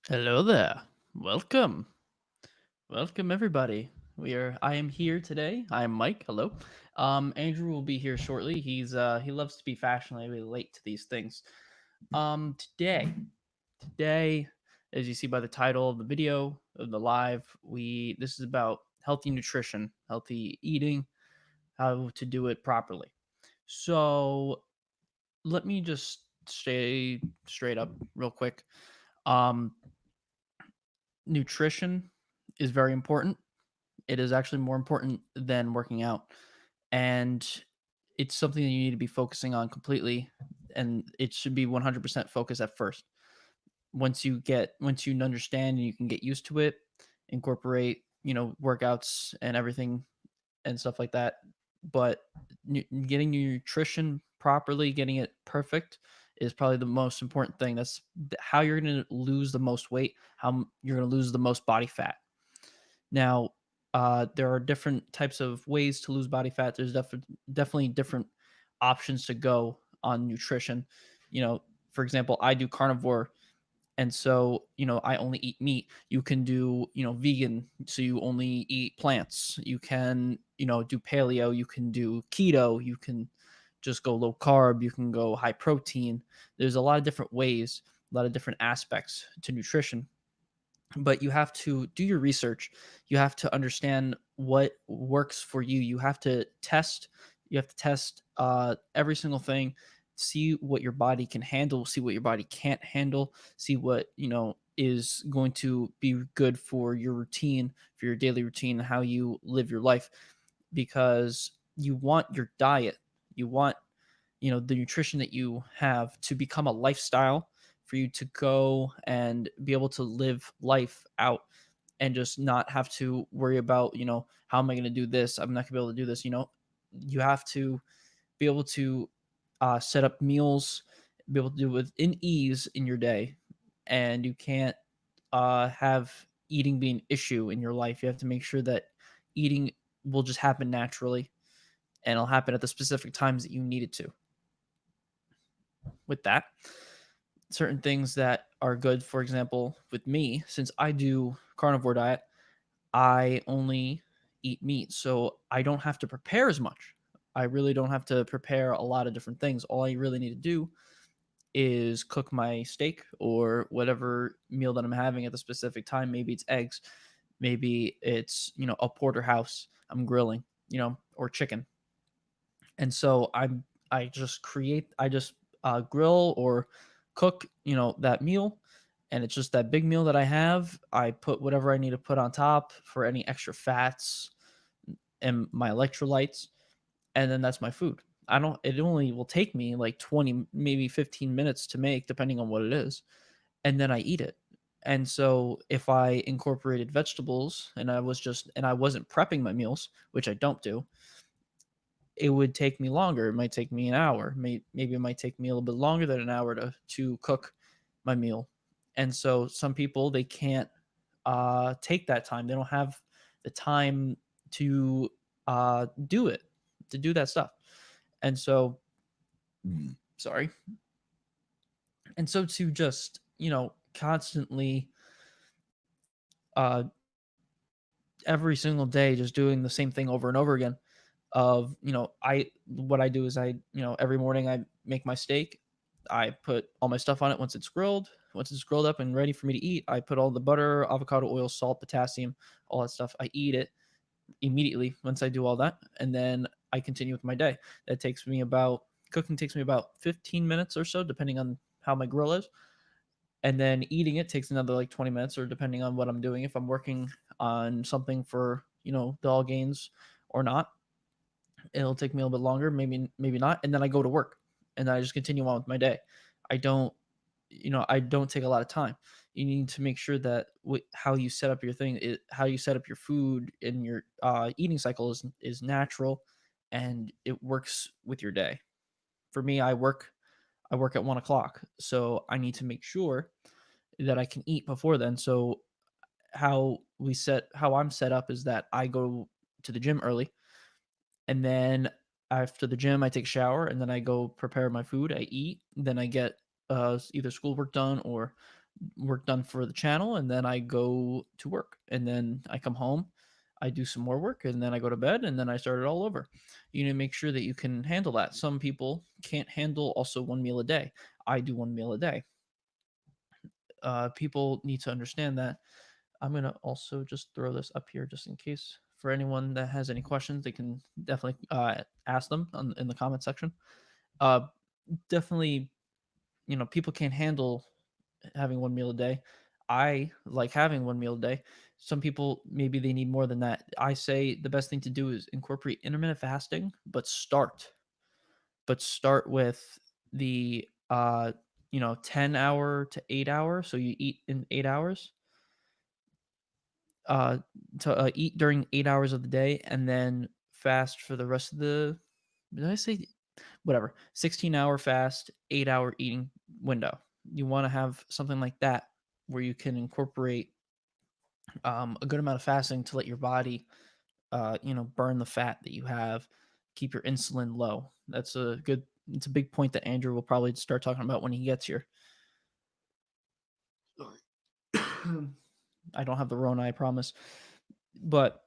Hello there. Welcome. Welcome everybody. I am here today. I am Mike. Hello. Andrew will be here shortly. He loves to be fashionably late to these things. Today as you see by the title of the video of the live, we this is about healthy nutrition, healthy eating, how to do it properly. So, let me just stay straight up real quick. Um Nutrition is very important. It is actually more important than working out, and it's something that you need to be focusing on completely, and it should be 100% focus at first. Once you understand and you can get used to it, incorporate, workouts and everything and stuff like that. But getting your nutrition properly, getting it perfect is probably the most important thing. That's how you're going to lose the most weight, you're going to lose the most body fat. Now, there are different types of ways to lose body fat. There's definitely different options to go on nutrition. For example, I do carnivore, and so I only eat meat. You can do vegan, so you only eat plants. You can do paleo. You can do keto. You can just go low carb. You can go high protein. There's a lot of different ways, a lot of different aspects to nutrition, but you have to do your research. You have to understand what works for you. You have to test every single thing, see what your body can handle, see what your body can't handle, see what is going to be good for your routine, for your daily routine, how you live your life, because you want your diet, you want the nutrition that you have to become a lifestyle for you to go and be able to live life out and just not have to worry about how am I going to do this, I'm not going to be able to do this. You have to be able to set up meals, be able to do it within ease in your day, and you can't have eating be an issue in your life. You have to make sure that eating will just happen naturally, and it'll happen at the specific times that you need it to. With that, certain things that are good, for example, with me, since I do carnivore diet, I only eat meat, so I don't have to prepare as much. I really don't have to prepare a lot of different things. All I really need to do is cook my steak or whatever meal that I'm having at the specific time. Maybe it's eggs, maybe it's a porterhouse I'm grilling, or chicken. And so I just grill or cook that meal, and it's just that big meal that I have. I put whatever I need to put on top for any extra fats and my electrolytes, and then that's my food. I don't It only will take me like 20, maybe 15 minutes to make, depending on what it is, and then I eat it. And so if I incorporated vegetables and I wasn't prepping my meals, which I don't do, it would take me longer. It might take me an hour. Maybe it might take me a little bit longer than an hour to cook my meal. And so some people, they can't take that time. They don't have the time to do it, to do that stuff. And so, sorry. And so to just constantly uh, every single day just doing the same thing over and over again, of I what I do is every morning I make my steak. I put all my stuff on it once it's grilled up and ready for me to eat. I put all the butter, avocado oil, salt, potassium, all that stuff. I eat it immediately once I do all that, and then I continue with my day. That takes me about Cooking takes me about 15 minutes or so, depending on how my grill is, and then eating it takes another like 20 minutes, or depending on what I'm doing, if I'm working on something for the all gains or not, it'll take me a little bit longer, maybe not, and then I go to work, and then I just continue on with my day. I don't I don't take a lot of time. You need to make sure that how you set up your how you set up your food in your eating cycle is natural, and it works with your day. For me, I work at 1 o'clock, so I need to make sure that I can eat before then. So how I'm set up is that I go to the gym early, and then after the gym, I take a shower, and then I go prepare my food. I eat, then I get either schoolwork done or work done for the channel, and then I go to work, and then I come home, I do some more work, and then I go to bed, and then I start it all over. You need to make sure that you can handle that. Some people can't handle also one meal a day. I do one meal a day. People need to understand that. I'm gonna also just throw this up here just in case for anyone that has any questions, they can definitely ask them in the comment section. Uh, Definitely, people can't handle having one meal a day. I like having one meal a day. Some people maybe they need more than that. I say the best thing to do is incorporate intermittent fasting, but start with the 10-hour to 8 hour. So you eat in 8 hours, uh, to eat during 8 hours of the day, and then fast for the rest of the. Did I say whatever? 16-hour fast, 8 hour eating window. You want to have something like that where you can incorporate a good amount of fasting to let your body, burn the fat that you have, keep your insulin low. It's a big point that Andrew will probably start talking about when he gets here. I don't have the Rona, I promise. But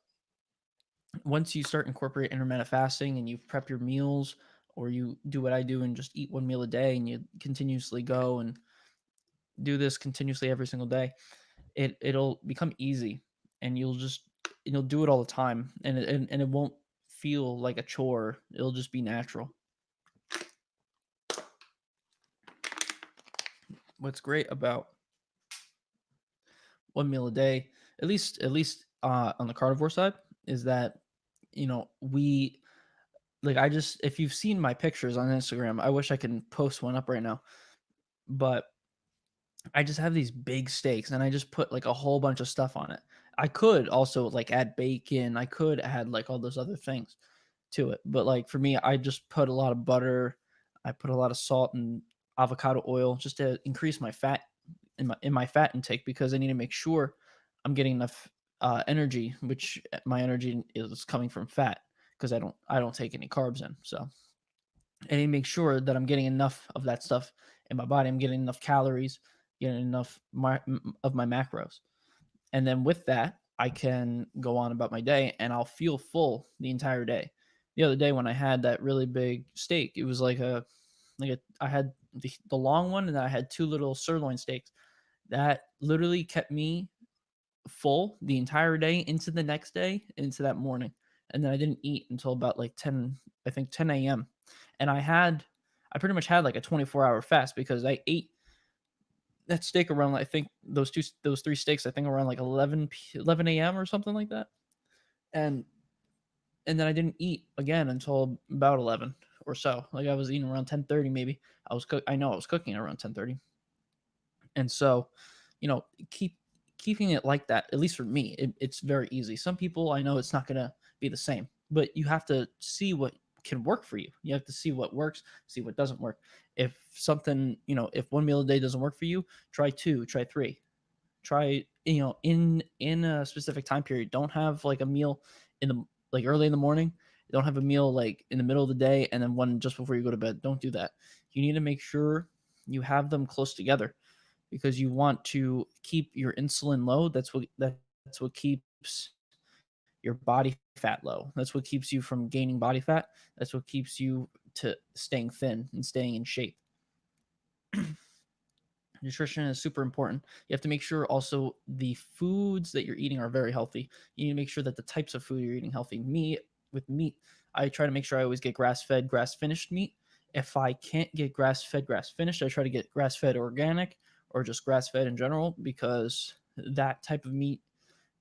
once you start incorporate intermittent fasting and you prep your meals, or you do what I do and just eat one meal a day, and you continuously go and do this continuously every single day, it'll become easy, and you'll do it all the time, and it won't feel like a chore. It'll just be natural. What's great about one meal a day, at least on the carnivore side, is that we like I just if you've seen my pictures on Instagram, I wish I can post one up right now, but I just have these big steaks and I just put like a whole bunch of stuff on it. I could also like add bacon. I could add like all those other things to it. But like for me, I just put a lot of butter. I put a lot of salt and avocado oil just to increase my fat in my fat intake, because I need to make sure I'm getting enough energy, which my energy is coming from fat, because I don't take any carbs in. So I need to make sure that I'm getting enough of that stuff in my body. I'm getting enough calories, getting enough of my macros. And then with that, I can go on about my day and I'll feel full the entire day. The other day when I had that really big steak, it was I had the long one, and I had two little sirloin steaks. That literally kept me full the entire day into the next day, into that morning. And then I didn't eat until about like 10, I think 10 a.m. And I pretty much had like a 24-hour fast, because I ate that steak around, I think those three steaks, I think around like 11 a.m. or something like that. And and then I didn't eat again until about 11 or so. Like I was eating around 10:30 maybe. I know I was cooking around 10:30. And so, you know, keeping it like that, at least for me, it's very easy. Some people, I know it's not going to be the same, but you have to see what can work for you. You have to see what works, see what doesn't work. If something, if one meal a day doesn't work for you, try two, try three, try, in a specific time period. Don't have like a meal in the like early in the morning. Don't have a meal like in the middle of the day and then one just before you go to bed. Don't do that. You need to make sure you have them close together, because you want to keep your insulin low. That's what keeps your body fat low. That's what keeps you from gaining body fat. That's what keeps you to staying thin and staying in shape. Nutrition is super important. You have to make sure also the foods that you're eating are very healthy. You need to make sure that the types of food you're eating healthy. With meat, I try to make sure I always get grass-fed, grass-finished meat. If I can't get grass-fed, grass-finished, I try to get grass-fed organic, or just grass-fed in general, because that type of meat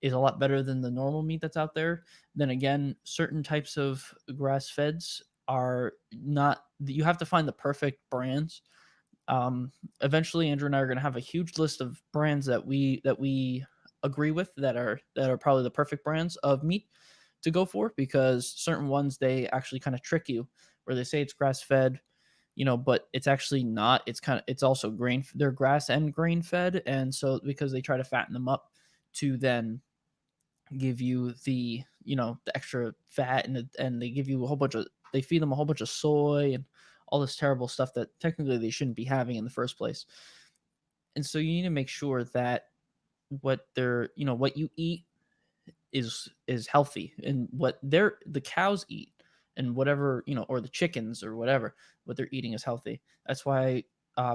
is a lot better than the normal meat that's out there. Then again, certain types of grass-feds are not. You have to find the perfect brands. Eventually, Andrew and I are going to have a huge list of brands that we agree with, that are probably the perfect brands of meat to go for, because certain ones, they actually kind of trick you, where they say it's grass fed, but it's actually not. It's also grain. They're grass and grain fed, and so because they try to fatten them up to then give you the extra fat, and they give you they feed them a whole bunch of soy and all this terrible stuff that technically they shouldn't be having in the first place. And so you need to make sure that what you eat is healthy, and what the cows eat, and whatever, or the chickens or whatever, what they're eating is healthy. That's why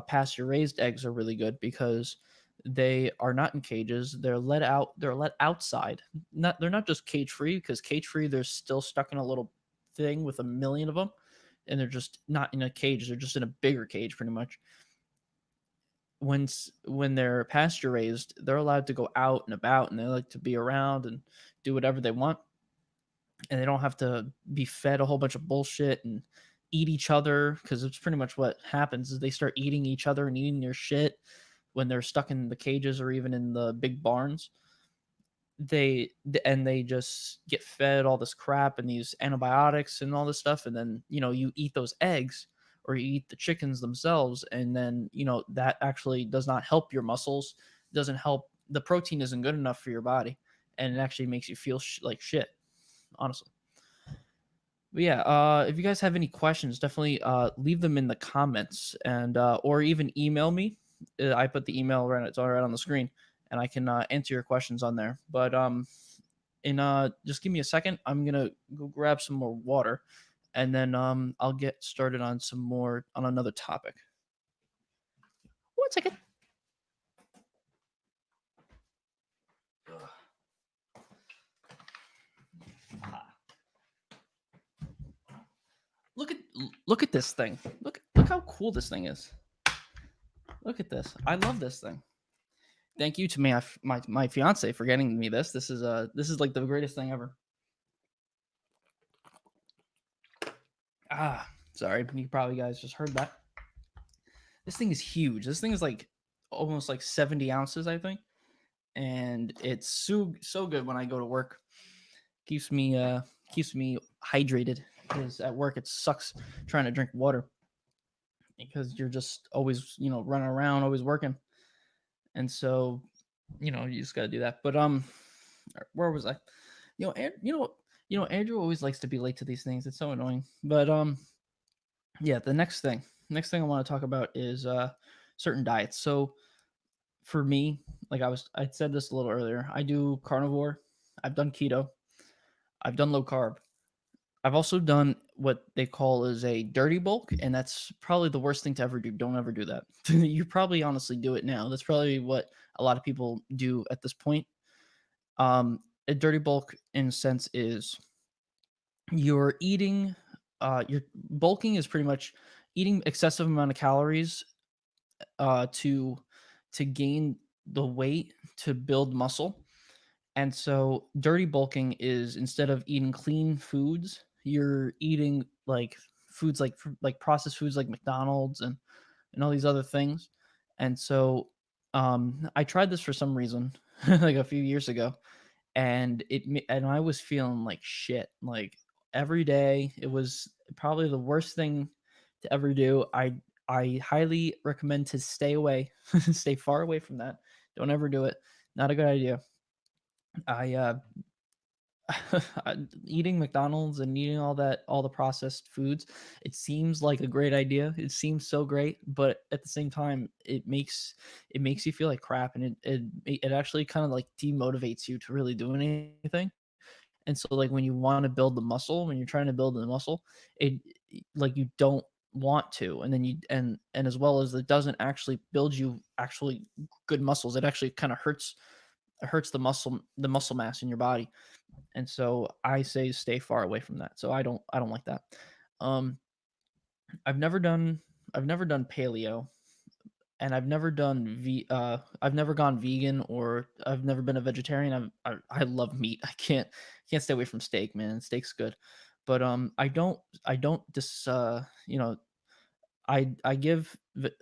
pasture raised eggs are really good, because they are not in cages. They're let outside. They're not just cage free, because cage free they're still stuck in a little thing with a million of them, and they're just not in a cage. They're just in a bigger cage pretty much. When they're pasture raised, they're allowed to go out and about, and they like to be around and do whatever they want, and they don't have to be fed a whole bunch of bullshit and eat each other, because it's pretty much what happens is they start eating each other and eating their shit when they're stuck in the cages or even in the big barns. They just get fed all this crap and these antibiotics and all this stuff, and then you eat those eggs or you eat the chickens themselves, and then that actually does not help your muscles, doesn't help. The protein isn't good enough for your body, and it actually makes you feel like shit, honestly. But yeah, if you guys have any questions, definitely leave them in the comments, and or even email me. I put the email right; it's all right on the screen, and I can answer your questions on there. But in just give me a second. I'm gonna go grab some more water, and then I'll get started on some more on another topic. 1 second. Look at look at this thing. Look how cool this thing is. Look at this. I love this thing. Thank you to my fiance for getting me this. This is like the greatest thing ever. Ah, sorry, you probably guys just heard that. This thing is huge. This thing is like almost like 70 ounces, I think, and it's so good when I go to work. Keeps me hydrated, because at work it sucks trying to drink water, because you're just always running around, always working, and so you just got to do that. But where was I? And Andrew always likes to be late to these things. It's so annoying. But yeah, the next thing I want to talk about is certain diets. So for me, like I said this a little earlier, I do carnivore, I've done keto, I've done low carb. I've also done what they call is a dirty bulk, and that's probably the worst thing to ever do. Don't ever do that. You probably honestly do it now. That's probably what a lot of people do at this point. A dirty bulk, in a sense, is you're eating. You're bulking is pretty much eating excessive amount of calories to gain the weight to build muscle. And so dirty bulking is, instead of eating clean foods, you're eating like foods like processed foods like McDonald's and all these other things. And so I tried this for some reason like a few years ago, and and I was feeling like shit. Like every day, it was probably the worst thing to ever do. I highly recommend to stay away, stay far away from that. Don't ever do it. Not a good idea. I eating McDonald's and eating all the processed foods, it seems like a great idea. It seems so great, but at the same time, it makes you feel like crap, and it actually kind of like demotivates you to really do anything. And so like when you want to build the muscle, when you're trying to build the muscle, it like you don't want to, and then and as well as it doesn't actually build you actually good muscles. It actually kind of hurts the muscle mass in your body. And so I say stay far away from that. So I don't like that. Um, I've never done I've never done paleo, and I've never gone vegan, or I've never been a vegetarian. I love meat. I can't stay away from steak, man. Steak's good, but I don't I give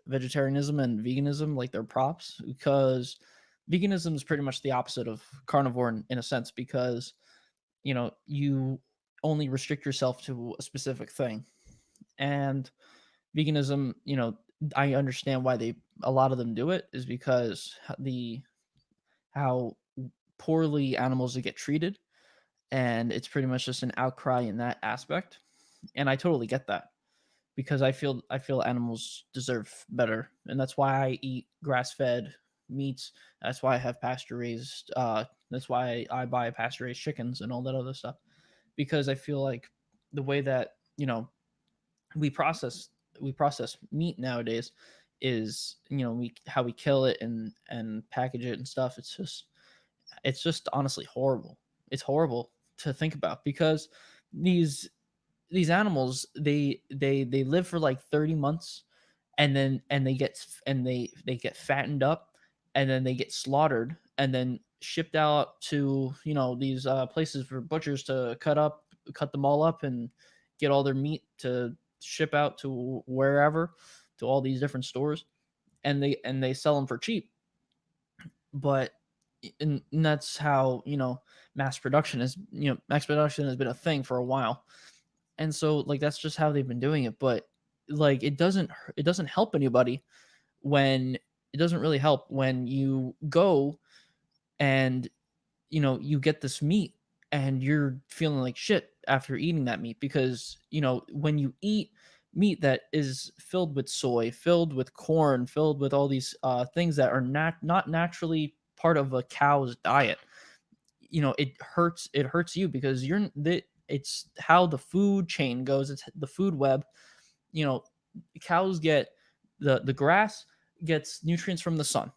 vegetarianism and veganism like their props, because veganism is pretty much the opposite of carnivore in a sense, because you only restrict yourself to a specific thing. And veganism, I understand why they a lot of them do it, is because the how poorly animals get treated, and it's pretty much just an outcry in that aspect. And I totally get that. because I feel animals deserve better, and that's why I eat grass-fed meats. That's why I have pasture raised. That's why I buy pasture raised chickens and all that other stuff, because I feel like the way that we process we process meat nowadays is, we how we kill it and package it and stuff. It's just honestly horrible. It's horrible to think about, because these these animals, they live for like 30 months, and then they get fattened up, and then they get slaughtered and then shipped out to, these places for butchers to cut them all up and get all their meat to ship out to wherever, to all these different stores, and they sell them for cheap. But and that's how, mass production has been a thing for a while. And so, like, that's just how they've been doing it. But like, it doesn't help anybody when it doesn't really help when you go and, you get this meat and you're feeling like shit after eating that meat, because, when you eat meat that is filled with soy, filled with corn, filled with all these things that are not naturally part of a cow's diet, it hurts you, because it's how the food chain goes. It's the food web. you know Cows get the grass gets nutrients from the sun.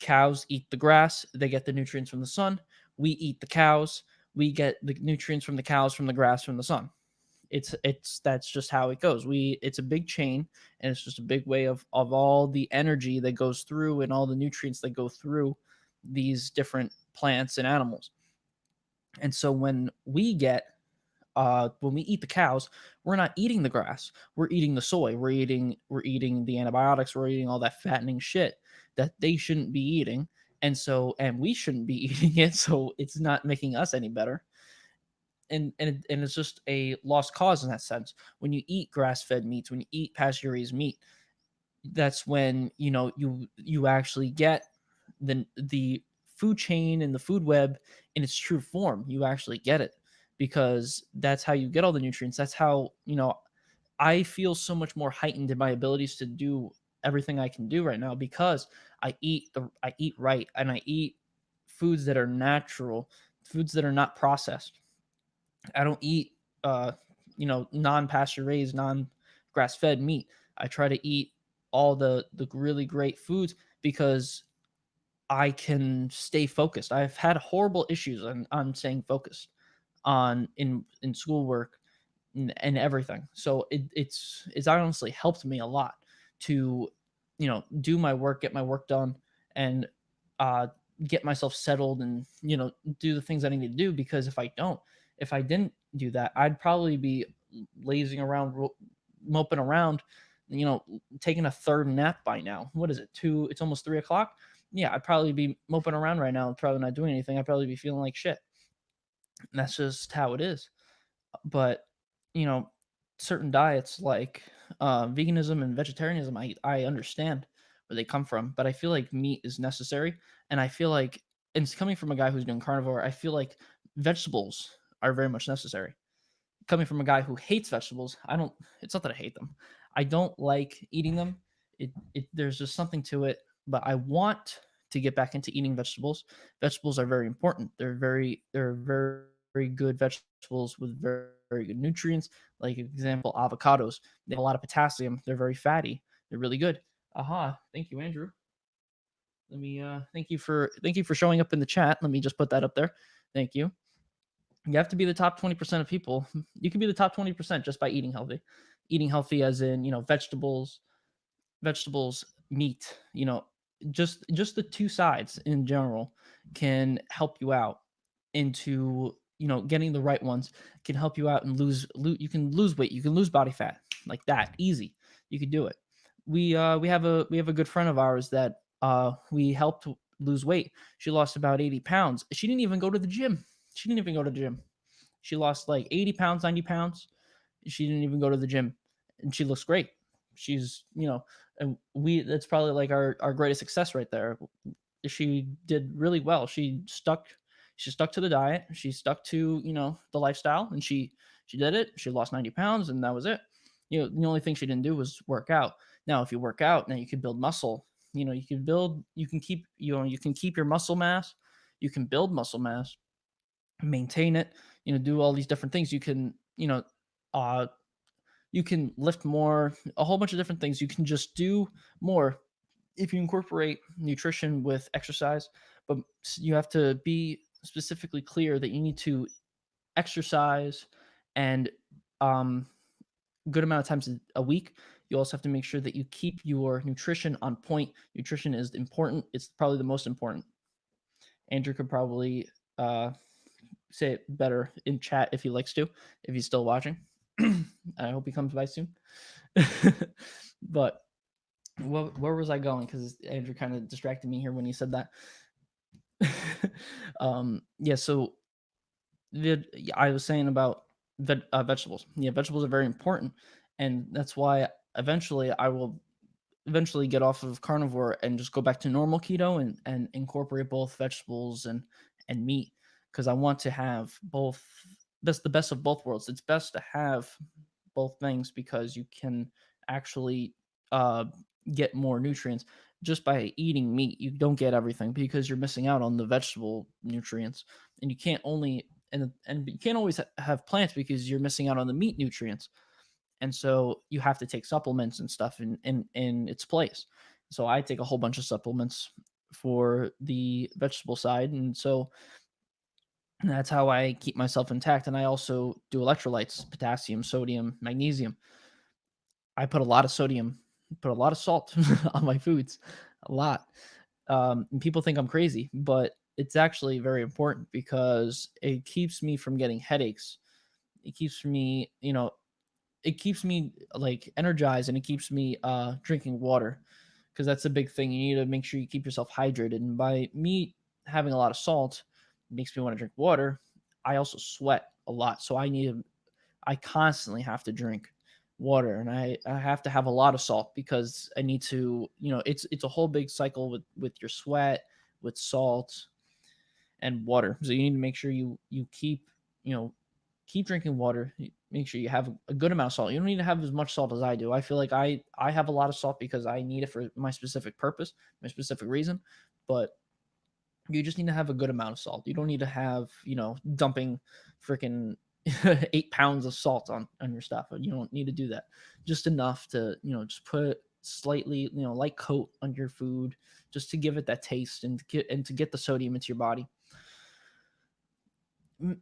Cows eat the grass, they get the nutrients from the sun. We eat the cows, we get the nutrients from the cows, from the grass, from the sun. It's That's just how it goes. It's a big chain, and it's just a big way of all the energy that goes through, and all the nutrients that go through these different plants and animals. And so when we eat the cows, we're not eating the grass. We're eating the soy. We're eating the antibiotics. We're eating all that fattening shit that they shouldn't be eating. And we shouldn't be eating it. So it's not making us any better. And it's just a lost cause in that sense. When you eat grass-fed meats, when you eat pasture-raised meat, that's when you actually get the food chain and the food web in its true form. You actually get it, because that's how you get all the nutrients. That's how I feel so much more heightened in my abilities to do everything I can do right now, because I eat right, and I eat foods that are natural, foods that are not processed. I don't eat non-pasture raised, non-grass fed meat. I try to eat all the really great foods, because I can stay focused. I've had horrible issues on staying focused in schoolwork and everything. So it's honestly helped me a lot to do my work, get my work done, and uh, get myself settled, and do the things I need to do. Because if I didn't do that, I'd probably be lazing around, moping around, taking a third nap by now. What is it? It's almost 3 o'clock. Yeah, I'd probably be moping around right now, probably not doing anything. I'd probably be feeling like shit. And that's just how it is. But you know certain diets like veganism and vegetarianism, I understand where they come from, but I feel like meat is necessary. And I feel like, and it's coming from a guy who's doing carnivore, I feel like vegetables are very much necessary. Coming from a guy who hates vegetables, I don't it's not that I hate them, I don't like eating them. There's just something to it. But I want to get back into eating vegetables. Vegetables are very important. They're very good vegetables with very good nutrients. Like example, avocados. They have a lot of potassium. They're very fatty. They're really good. Aha. Thank you, Andrew. Let me thank you for showing up in the chat. Let me just put that up there. Thank you. You have to be the top 20% of people. You can be the top 20% just by eating healthy. Eating healthy as in, vegetables, meat, just the two sides in general can help you out into, getting the right ones, can help you out and you can lose weight, you can lose body fat like that, easy. You can do it. We have a good friend of ours that we helped lose weight. She lost about 80 pounds. She didn't even go to the gym. She didn't even go to the gym. She lost like 80 pounds, 90 pounds. She didn't even go to the gym, and she looks great. She's, and that's probably like our greatest success right there. She did really well. She stuck to the diet. She stuck to, the lifestyle, and she did it. She lost 90 pounds, and that was it. The only thing she didn't do was work out. Now, if you work out, now you can build muscle. You can keep, you can keep your muscle mass, you can build muscle mass, maintain it, do all these different things. Uh, you can lift more, a whole bunch of different things. You can just do more if you incorporate nutrition with exercise, but you have to be specifically clear that you need to exercise and um good amount of times a week. You also have to make sure that you keep your nutrition on point. Nutrition is important. It's probably the most important. Andrew could probably uh, say it better in chat if he likes to, if he's still watching. I hope he comes by soon. But where was I going? Because Andrew kind of distracted me here when he said that. Yeah, so I was saying about vegetables. Yeah, vegetables are very important, and that's why eventually I will eventually get off of carnivore and just go back to normal keto and incorporate both vegetables and meat, because I want to have both. That's the best of both worlds. It's best to have both things because you can actually uh, get more nutrients just by eating meat. You don't get everything because you're missing out on the vegetable nutrients, and you can't only and you can't always have plants because you're missing out on the meat nutrients. And so you have to take supplements and stuff in its place. So I take a whole bunch of supplements for the vegetable side, and so that's how I keep myself intact. And I also do electrolytes: potassium, sodium, magnesium. I put a lot of sodium, put a lot of salt on my foods, a lot. And people think I'm crazy, but it's actually very important because it keeps me from getting headaches. It keeps me, it keeps me like energized, and it keeps me drinking water, because that's a big thing. You need to make sure you keep yourself hydrated. And by me having a lot of salt, it makes me want to drink water. I also sweat a lot, so I constantly have to drink water, and I have to have a lot of salt because I need to, it's a whole big cycle with your sweat, with salt and water. So you need to make sure you keep, keep drinking water. Make sure you have a good amount of salt. You don't need to have as much salt as I do. I feel like I have a lot of salt because I need it for my specific purpose, my specific reason, but you just need to have a good amount of salt. You don't need to have, dumping freaking 8 pounds of salt on your stuff. You don't need to do that. Just enough to, just put slightly, light coat on your food, just to give it that taste and to get the sodium into your body.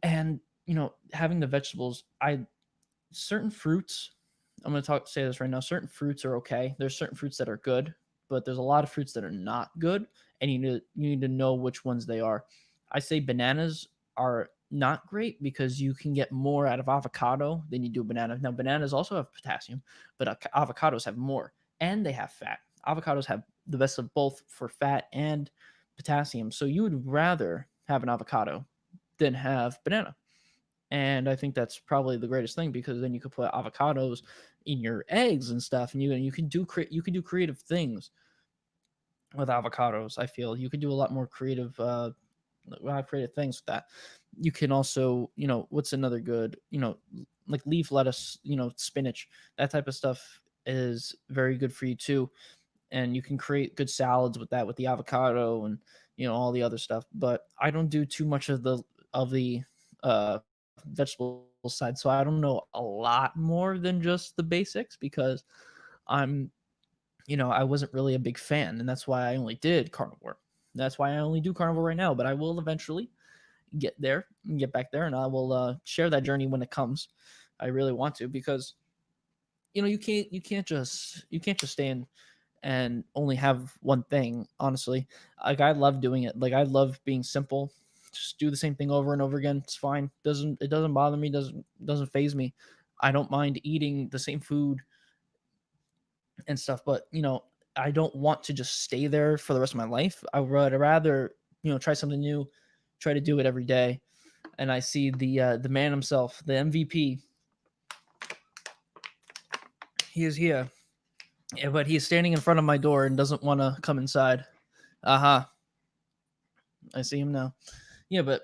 And having the vegetables, certain fruits, I'm going to say this right now, certain fruits are okay. There's certain fruits that are good, but there's a lot of fruits that are not good, and you need to know which ones they are. I say bananas are not great because you can get more out of avocado than you do banana. Now, bananas also have potassium, but avocados have more, and they have fat. Avocados have the best of both for fat and potassium. So you would rather have an avocado than have banana. And I think that's probably the greatest thing, because then you could put avocados in your eggs and stuff, and you can do creative things with avocados. I feel you could do a lot more creative things with that. You can also, what's another good, like leaf lettuce, spinach, that type of stuff is very good for you too. And you can create good salads with that, with the avocado and all the other stuff. But I don't do too much of the uh vegetable side, so I don't know a lot more than just the basics, because I'm I wasn't really a big fan, and that's why I only did carnivore. That's why I only do carnivore right now, but I will eventually get there and get back there, and I will share that journey when it comes. I really want to, because you can't just stand and only have one thing, honestly. Like, I love doing it. Like, I love being simple. Just do the same thing over and over again. It's fine. It doesn't bother me, doesn't phase me. I don't mind eating the same food and stuff, but I don't want to just stay there for the rest of my life. I would rather, try something new, try to do it every day. And I see the man himself, the MVP. He is here. Yeah, but he's standing in front of my door and doesn't want to come inside. Aha. I see him now. Yeah, but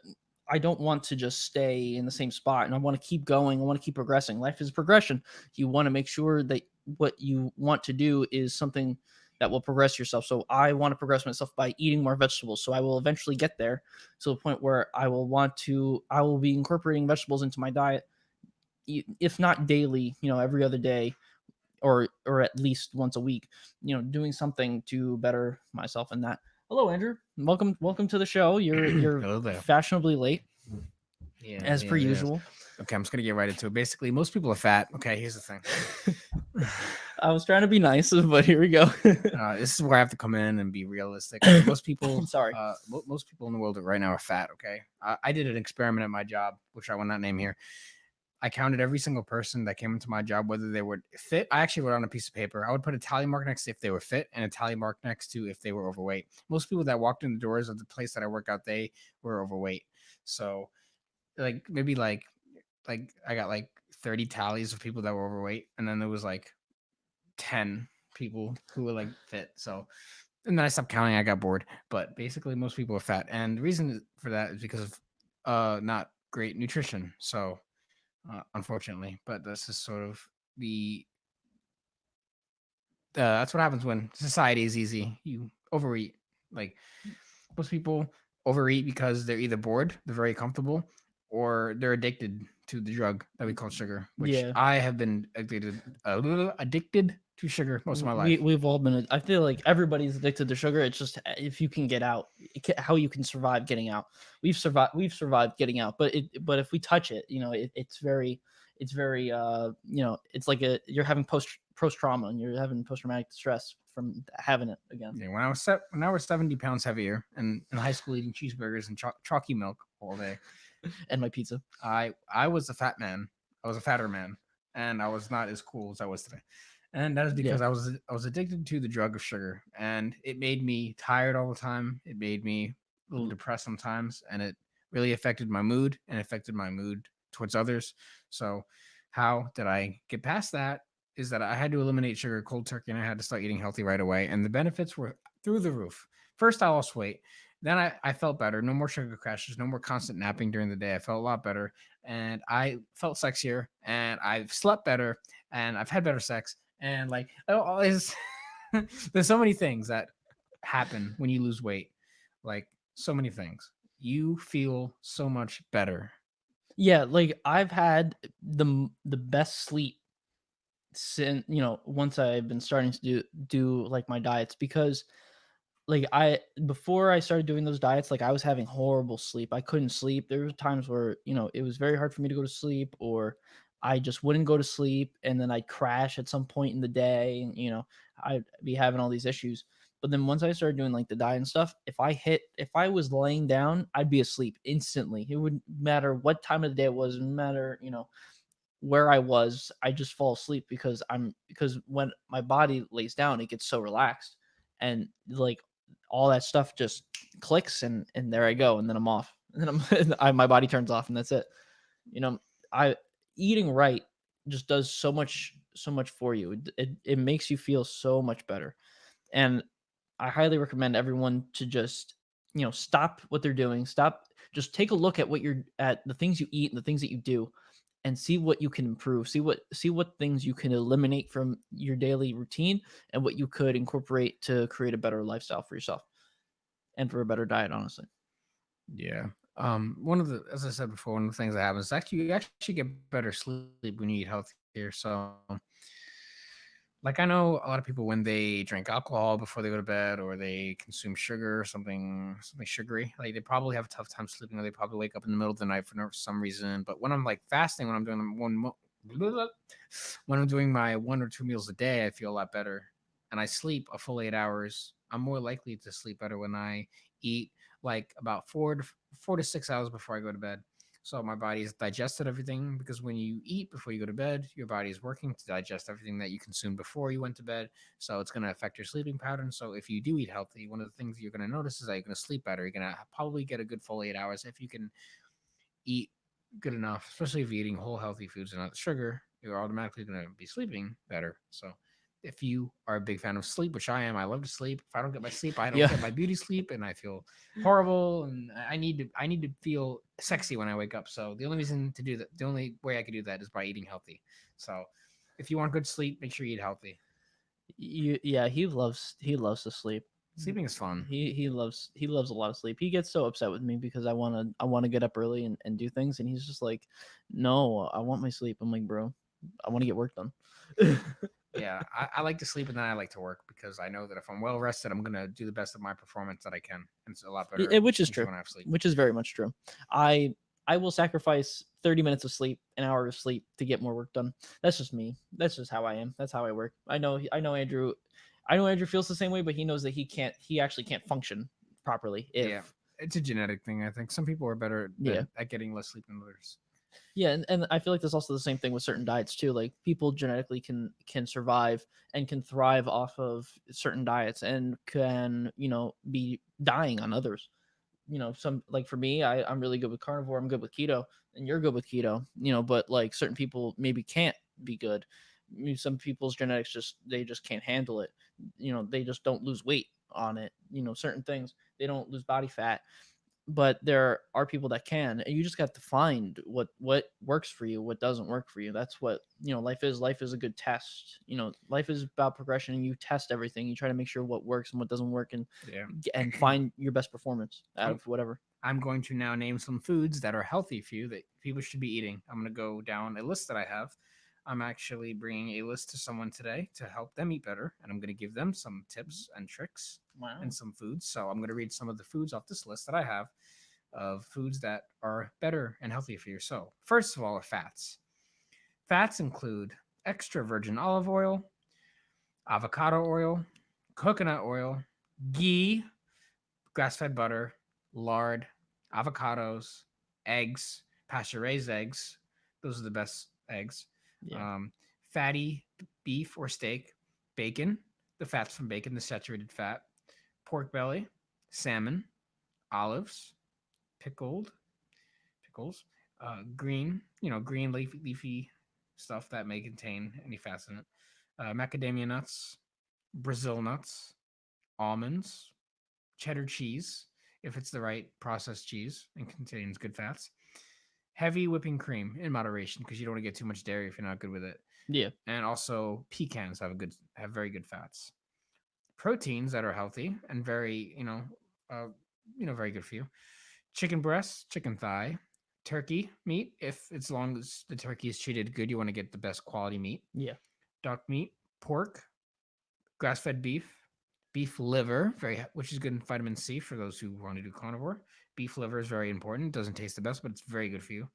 I don't want to just stay in the same spot, and I want to keep going. I want to keep progressing. Life is progression. You want to make sure that what you want to do is something that will progress yourself. So I want to progress myself by eating more vegetables. So I will eventually get there to the point where I will be incorporating vegetables into my diet, if not daily, every other day, or at least once a week, doing something to better myself in that. Hello, Andrew. Welcome to the show. You're Hello there. fashionably late, Yes, as per yes, yes. usual. Okay, I'm just gonna get right into it. Basically, most people are fat. Okay, here's the thing. I was trying to be nice, but here we go. This is where I have to come in and be realistic. Okay, most people, I'm sorry. most people in the world right now are fat. Okay, I did an experiment at my job, which I will not name here. I counted every single person that came into my job, whether they were fit. I actually wrote on a piece of paper. I would put a tally mark next to if they were fit and a tally mark next to if they were overweight. Most people that walked in the doors of the place that I work out, they were overweight. So, like maybe like I got like 30 tallies of people that were overweight, and then there was like 10 people who were like fit. So, and then I stopped counting. I got bored. But basically, most people are fat, and the reason for that is because of not great nutrition. So, unfortunately, but this is sort of the that's what happens when society is easy. You overeat. Like most people overeat because they're either bored, they're very comfortable, or they're addicted to the drug that we call sugar, which Yeah, I have been addicted to sugar most of my life. we've all been. I feel like everybody's addicted to sugar. It's just if you can get out, how you can survive getting out. We've survived getting out, but if we touch it, it's very it's like you're having post trauma, and you're having post traumatic stress from having it again. Yeah, when I was 70 pounds heavier and in high school eating cheeseburgers and chalky milk all day, And my pizza. I was a fat man. I was a fatter man, and I was not as cool as I was today. And that is Yeah. because I was addicted to the drug of sugar, and it made me tired all the time. It made me a little depressed sometimes, and it really affected my mood and affected my mood towards others. So, how did I get past that? Is that I had to eliminate sugar cold turkey, and I had to start eating healthy right away, and the benefits were through the roof. First, I lost weight. Then I felt better. No more sugar crashes. No more constant napping during the day. I felt a lot better, and I felt sexier, and I've slept better, and I've had better sex, and like there's there's so many things that happen when you lose weight, like so many things. You feel so much better. Yeah, like I've had the best sleep since, once I've been starting to do like my diets, because like I before I started doing those diets, like I was having horrible sleep. I couldn't sleep. There were times where, it was very hard for me to go to sleep, or I just wouldn't go to sleep, and then I'd crash at some point in the day, and I'd be having all these issues. But then once I started doing like the diet and stuff, if I was laying down, I'd be asleep instantly. It wouldn't matter what time of the day it was, it wouldn't matter, where I was, I just fall asleep because when my body lays down, it gets so relaxed, and like all that stuff just clicks, and there I go, and then I'm off, and then my body turns off, and that's it. You know, I Eating right just does so much for you. It makes you feel so much better, and I highly recommend everyone to just stop what they're doing, just take a look at at the things you eat and the things that you do, and see what you can improve, see what things you can eliminate from your daily routine, and what you could incorporate to create a better lifestyle for yourself and for a better diet, honestly. Yeah. One of the, as I said before, one of the things that happens is actually you actually get better sleep when you eat healthier. So, like I know a lot of people when they drink alcohol before they go to bed or they consume sugar, something sugary, like they probably have a tough time sleeping, or they probably wake up in the middle of the night for some reason. But when I'm like fasting, when I'm doing when I'm doing my 1 or 2 meals a day, I feel a lot better, and I sleep a full 8 hours. I'm more likely to sleep better when I eat like about 4 to 6 hours before I go to bed. So my body has digested everything, because when you eat before you go to bed, your body is working to digest everything that you consumed before you went to bed. So it's going to affect your sleeping pattern. So if you do eat healthy, one of the things you're going to notice is that you're going to sleep better. You're going to probably get a good full 8 hours if you can eat good enough, especially if you're eating whole healthy foods and not sugar. You're automatically going to be sleeping better. So if you are a big fan of sleep, which I am, I love to sleep. If I don't get my sleep, I don't Yeah. get my beauty sleep, and I feel horrible. And I need to feel sexy when I wake up. So the only reason to do that, the only way I can do that is by eating healthy. So if you want good sleep, make sure you eat healthy. Yeah, he loves to sleep. Sleeping is fun. He loves a lot of sleep. He gets so upset with me because I wanna get up early and do things, and he's just like, no, I want my sleep. I'm like, bro, I want to get work done. Yeah, I like to sleep and then I like to work because I know that if I'm well rested, I'm gonna do the best of my performance that I can. And it's a lot better Which is usually true. when I have sleep. Which is very much true. I will sacrifice 30 minutes of sleep, an hour of sleep to get more work done. That's just me. That's just how I am. That's how I work. I know Andrew. I know Andrew feels the same way, but he knows that he actually can't function properly if Yeah, it's a genetic thing. I think some people are better yeah. at getting less sleep than others. Yeah, and I feel like there's also the same thing with certain diets too. Like people genetically can survive and can thrive off of certain diets and can, be dying on others. Some, like for me, I'm really good with carnivore, I'm good with keto, and you're good with keto, but like certain people maybe can't be good. Some people's genetics just can't handle it. They just don't lose weight on it. Certain things, they don't lose body fat, but there are people that can, and you just got to find what works for you, what doesn't work for you. That's what life is a good test. Life is about progression, and you test everything, you try to make sure what works and what doesn't work, and Yeah. find your best performance out Oh, of whatever. I'm going to now name some foods that are healthy for you that people should be eating. I'm going to go down a list that I have. I'm actually bringing a list to someone today to help them eat better, and I'm going to give them some tips and tricks Wow. and some foods. So I'm going to read some of the foods off this list that I have of foods that are better and healthy for you. So, first of all, are fats. Fats include extra virgin olive oil, avocado oil, coconut oil, ghee, grass fed butter, lard, avocados, eggs, pasture raised eggs. Those are the best eggs. Yeah. Um, Fatty beef or steak, bacon, the fats from bacon, the saturated fat, pork belly, salmon, olives, pickled pickles, green, green leafy stuff that may contain any fats in it, macadamia nuts, Brazil nuts, almonds, cheddar cheese, if it's the right processed cheese and contains good fats, heavy whipping cream in moderation because you don't want to get too much dairy if you're not good with it, Yeah. and also pecans have very good fats. Proteins that are healthy and very very good for you: chicken breast, chicken thigh, turkey meat. If it's long as the turkey is treated good, you want to get the best quality meat. Yeah. Duck meat, pork, grass-fed beef, beef liver, which is good in vitamin C for those who want to do carnivore. Beef liver is very important. Doesn't taste the best, but it's very good for you.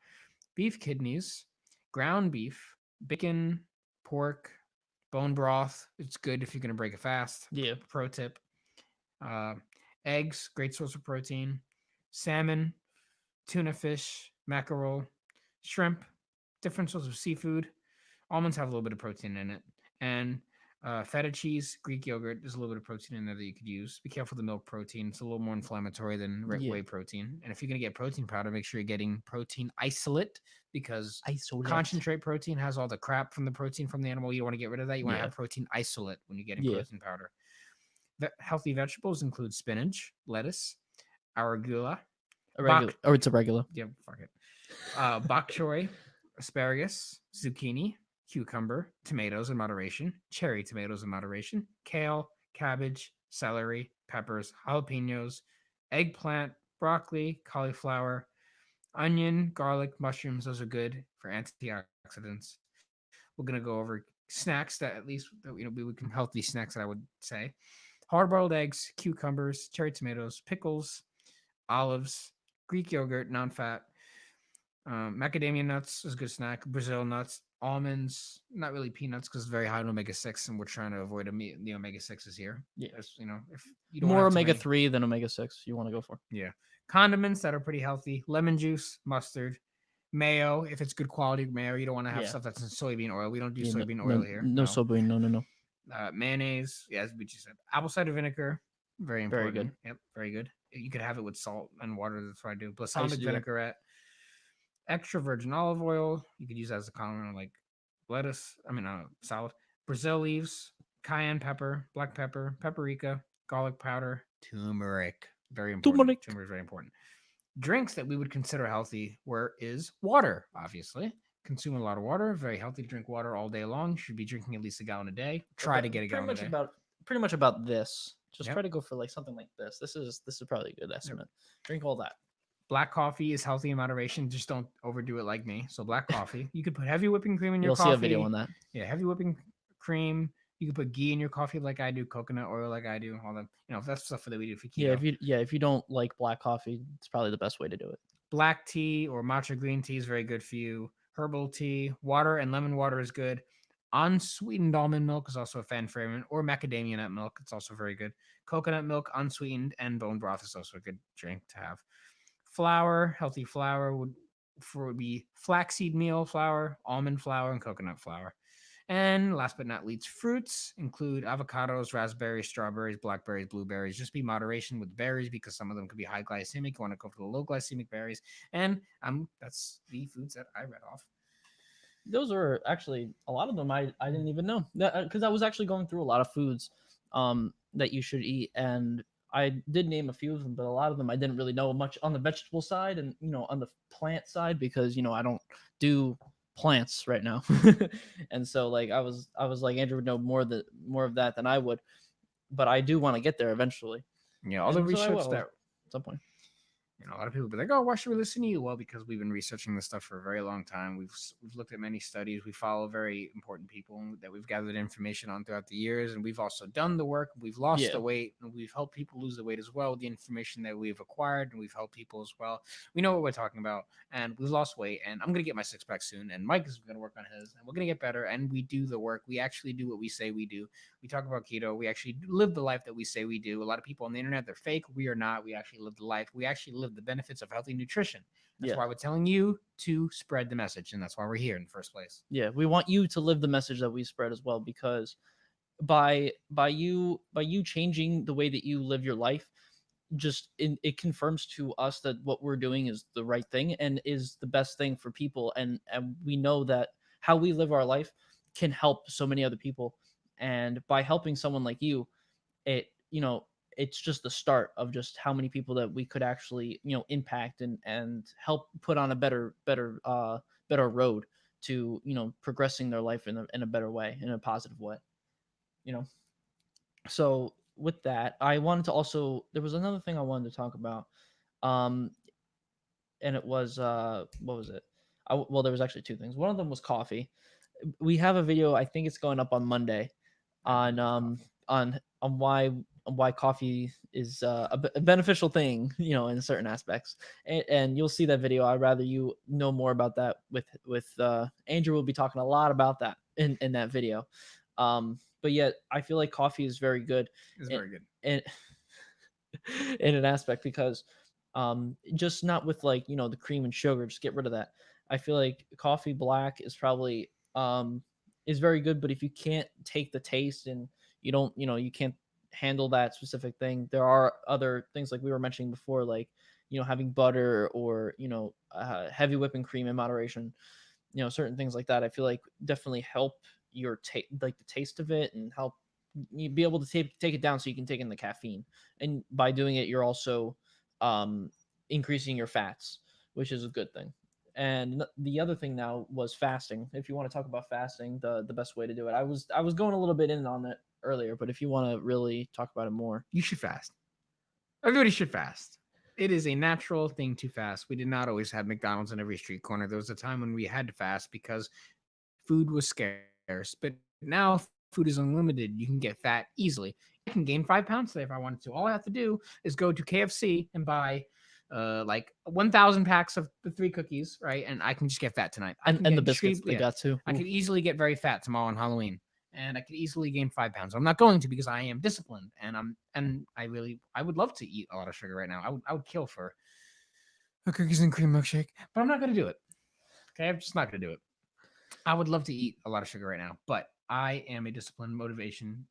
Beef kidneys, ground beef, bacon, pork, bone broth. It's good if you're going to break a fast. Yeah. Pro tip. Uh, Eggs, great source of protein. Salmon, tuna fish, mackerel, shrimp, different sorts of seafood. Almonds have a little bit of protein in it. And feta cheese, Greek yogurt, there's a little bit of protein in there that you could use. Be careful of the milk protein. It's a little more inflammatory than Yeah. whey protein. And if you're going to get protein powder, make sure you're getting protein isolate because Isolate. concentrate protein has all the crap from the protein from the animal. You don't want to get rid of that. You want to Yeah. have protein isolate when you're getting Yeah. protein powder. Healthy vegetables include spinach, lettuce, arugula, A regular, or it's a regular. yeah, fuck it. Bok choy, asparagus, zucchini, cucumber, tomatoes in moderation, cherry tomatoes in moderation, kale, cabbage, celery, peppers, jalapenos, eggplant, broccoli, cauliflower, onion, garlic, mushrooms. Those are good for antioxidants. We're gonna go over snacks that at least we can healthy snacks that I would say: hard boiled eggs, cucumbers, cherry tomatoes, pickles, olives, Greek yogurt, non-fat, macadamia nuts is a good snack. Brazil nuts, almonds, not really peanuts because it's very high in omega 6, and we're trying to avoid the omega 6s here. Yeah. If you don't More have too omega many. 3 than omega 6 you want to go for. Yeah, condiments that are pretty healthy: lemon juice, mustard, mayo. If it's good quality mayo, you don't want to have Yeah. stuff that's in soybean oil. We don't do Yeah, soybean oil here. no soybean. No. Mayonnaise, yeah, as we just said. Apple cider vinegar, very Very important. good. Yep, very good. You could have it with salt and water. That's what I do. I used to Balsamic do that. vinaigrette, extra virgin olive oil. You could use that as a condiment, like lettuce. Salad. Brazil leaves, cayenne pepper, black pepper, paprika, garlic powder, turmeric. Very important. Turmeric. Turmeric is very important. Drinks that we would consider healthy is water, obviously. Consume a lot of water. Very healthy to drink water all day long. Should be drinking at least a gallon a day. Try to get a gallon a day. Pretty much about this. Just Yep. try to go for like something like this. This is probably a good estimate. Drink all that. Black coffee is healthy in moderation. Just don't overdo it like me. So black coffee. You could put heavy whipping cream in your You'll coffee. see a video on that. Yeah, heavy whipping cream. You can put ghee in your coffee like I do, coconut oil like I do. All the that's stuff that we do for keto. If you don't like black coffee, it's probably the best way to do it. Black tea or matcha green tea is very good for you. Herbal tea, water and lemon water is good. Unsweetened almond milk is also a fan favorite, or macadamia nut milk. It's also very good. Coconut milk, unsweetened, and bone broth is also a good drink to have. Flour, healthy flour would be flaxseed meal flour, almond flour, and coconut flour. And last but not least, fruits include avocados, raspberries, strawberries, blackberries, blueberries. Just be moderation with berries because some of them could be high glycemic. You want to go for the low glycemic berries. And that's the foods that I read off. Those are actually a lot of them I didn't even know, because I was actually going through a lot of foods that you should eat, and I did name a few of them, but a lot of them I didn't really know much on the vegetable side and on the plant side, because I don't do plants right now. And so like I was like, Andrew would know more of that than I would, but I do want to get there eventually. Yeah, all the research that at some point. A lot of people be like, "Oh, why should we listen to you?" Well, because we've been researching this stuff for a very long time. We've looked at many studies. We follow very important people that we've gathered information on throughout the years, and we've also done the work. We've lost the weight, and we've helped people lose the weight as well with the information that we've acquired, and we've helped people as well. We know what we're talking about, and we've lost weight. And I'm gonna get my 6-pack soon, and Mike is gonna work on his, and we're gonna get better. And we do the work. We actually do what we say we do. We talk about keto. We actually live the life that we say we do. A lot of people on the internet, they're fake. We are not. We actually live the life. We actually live the benefits of healthy nutrition. That's why we're telling you to spread the message, and that's why we're here in the first place. Yeah, we want you to live the message that we spread as well, because by you changing the way that you live your life, it confirms to us that what we're doing is the right thing and is the best thing for people, and we know that how we live our life can help so many other people, and by helping someone like you, it's just the start of just how many people that we could actually impact and help put on a better road to progressing their life in a better way, in a positive way. So with that, I wanted to also, there was another thing I wanted to talk about, and it was what was it? Well, there was actually two things. One of them was coffee. We have a video, I think it's going up on Monday, on why coffee is a beneficial thing, in certain aspects, and you'll see that video. I'd rather you know more about that with Andrew. Will be talking a lot about that in that video. But yet I feel like coffee is very good. It's very good. And in an aspect, because just not with like the cream and sugar, just get rid of that. I feel like coffee black is probably is very good, but if you can't take the taste and you can't handle that specific thing, there are other things like we were mentioning before, like having butter or heavy whipping cream in moderation, certain things like that. I feel like definitely help your like the taste of it, and help you be able to take it down so you can take in the caffeine, and by doing it you're also increasing your fats, which is a good thing. And the other thing now was fasting. If you want to talk about fasting, the best way to do it, I was going a little bit in on it earlier, but if you want to really talk about it more, you should fast. Everybody should fast. It is a natural thing to fast. We did not always have McDonald's in every street corner. There was a time when we had to fast because food was scarce, but now food is unlimited. You can get fat easily. I can gain 5 pounds today if I wanted to. All I have to do is go to KFC and buy like 1,000 packs of the 3 cookies, right? And I can just get fat tonight. And the biscuits they got too. I could easily get very fat tomorrow on Halloween, and I could easily gain 5 pounds. I'm not going to, because I am disciplined, and I would love to eat a lot of sugar right now. I would kill for a cookies and cream milkshake, but I'm not going to do it. Okay, I'm just not going to do it. I would love to eat a lot of sugar right now, but I am a disciplined motivation